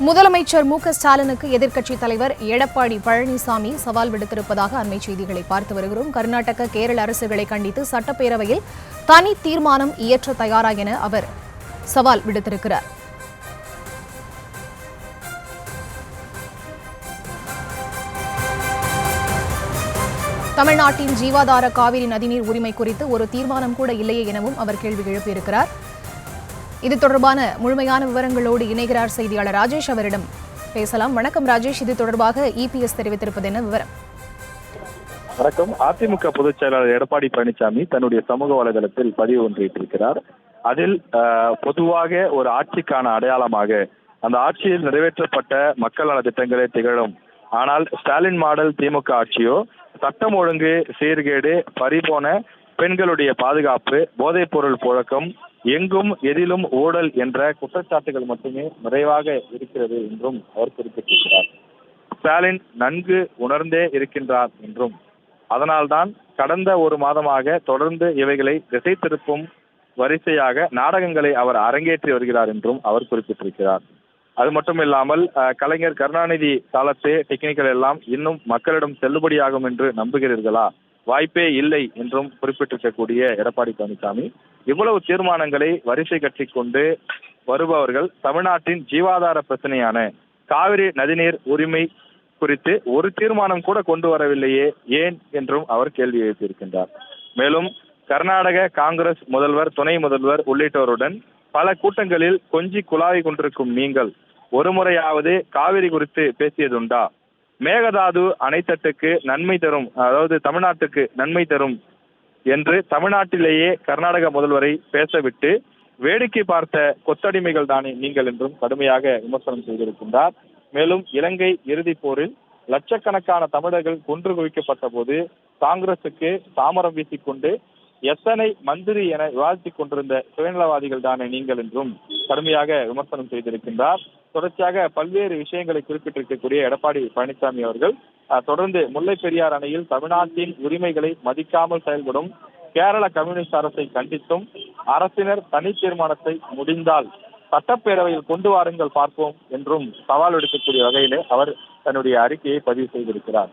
முதலமைச்சர் மு.க.ஸ்டாலினுக்கு எதிர்க்கட்சித் தலைவர் எடப்பாடி பழனிசாமி சவால் விடுத்திருப்பதாக அண்மை செய்திகளை பார்த்து வருகிறோம். கர்நாடக, கேரள அரசுகளை கண்டித்து சட்டப்பேரவையில் தனி தீர்மானம் இயற்ற தயாரா என அவர் சவால் விடுத்திருக்கிறார். தமிழ்நாட்டின் ஜீவாதார காவிரி நதிநீர் உரிமை குறித்து ஒரு தீர்மானம் கூட இல்லையே எனவும் அவர் கேள்வி எழுப்பியிருக்கிறார். இது தொடர்பான முழுமையான விவரங்களோடு இணைகிறார் செய்தியாளர் ராஜேஷ். அவரிடம் பேசலாம். வணக்கம் ராஜேஷ், இது தொடர்பாக இபிஎஸ் தெரிவித்திருப்பது என்ன விவரம்? வணக்கம். அதிமுக பொதுச் செயலாளர் எடப்பாடி பழனிசாமி தன்னுடைய சமூக வலைதளத்தில் பதிவு ஒன்றிட்டிருக்கிறார். அதில் பொதுவாக ஒரு ஆட்சிக்கான அடையாளமாக அந்த ஆட்சியில் நிறைவேற்றப்பட்ட மக்கள் நல திட்டங்களே திகழும். ஆனால் ஸ்டாலின் மாடல் திமுக ஆட்சியோ சட்டம் ஒழுங்கு சீர்கேடு, பறிபோன பெண்களுடைய பாதுகாப்பு, போதைப் பொருள் புழக்கம், எங்கும் எதிலும் ஊழல் என்ற குற்றச்சாட்டுகள் மட்டுமே நிறைவாக இருக்கிறது என்றும் அவர் குறிப்பிட்டிருக்கிறார். ஸ்டாலின் நன்கு உணர்ந்தே இருக்கின்றார் என்றும் அதனால்தான் கடந்த ஒரு மாதமாக தொடர்ந்து இவைகளை திசை திருப்பும் வரிசையாக நாடகங்களை அவர் அரங்கேற்றி வருகிறார் என்றும் அவர் குறிப்பிட்டிருக்கிறார். அது மட்டும் இல்லாமல் கலைஞர் கருணாநிதி காலத்தே டெக்னிக்கல் எல்லாம் இன்னும் மக்களிடம் செல்லுபடியாகும் என்று நம்புகிறீர்களா? வாய்ப்பே இல்லை என்றும் குறிப்பிட்டிருக்கக்கூடிய எடப்பாடி பழனிசாமி இவ்வளவு தீர்மானங்களை வரிசை கட்டி கொண்டு வருபவர்கள் தமிழ்நாட்டின் ஜீவாதார பிரச்சனையான காவிரி நதிநீர் உரிமை குறித்து ஒரு தீர்மானம் கூட கொண்டு வரவில்லையே, ஏன் என்றும் அவர் கேள்வி எழுப்பியிருக்கின்றார். மேலும் கர்நாடக காங்கிரஸ் முதல்வர், துணை முதல்வர் உள்ளிட்டோருடன் பல கூட்டங்களில் கொஞ்சி குழாவி கொண்டிருக்கும் நீங்கள் ஒரு முறையாவது காவிரி குறித்து பேசியதுண்டா? மேகதாது அணைத்தட்டுக்கு நன்மை தரும், அதாவது தமிழ்நாட்டுக்கு நன்மை தரும் என்று தமிழ்நாட்டிலேயே கர்நாடக முதல்வரை பேசவிட்டு வேடிக்கை பார்த்த கொத்தடிமைகள் தானே நீங்கள் என்றும் கடுமையாக விமர்சனம் செய்திருக்கின்றார். மேலும் இலங்கை இறுதிப் போரில் லட்சக்கணக்கான தமிழர்கள் கொன்று குவிக்கப்பட்ட போது காங்கிரசுக்கு சாமரம் வீசிக்கொண்டு எத்தனை மந்திரி என விவாதித்துக் கொண்டிருந்த சுயநலவாதிகள் தானே நீங்கள் என்றும் கடுமையாக விமர்சனம் செய்திருக்கின்றார். தொடர்ச்சியாக பல்வேறு விஷயங்களை குறிப்பிட்டிருக்கக்கூடிய எடப்பாடி பழனிசாமி அவர்கள் தொடர்ந்து முல்லை பெரியார் அணையில் தமிழ்நாட்டின் உரிமைகளை மதிக்காமல் செயல்படும் கேரள கம்யூனிஸ்ட் அரசை கண்டித்தும் அரசினர் தனி தீர்மானத்தை முடிந்தால் சட்டப்பேரவையில் கொண்டு வாருங்கள் பார்ப்போம் என்றும் சவால் எடுக்கக்கூடிய வகையிலே அவர் தன்னுடைய அறிக்கையை பதிவு செய்திருக்கிறார்.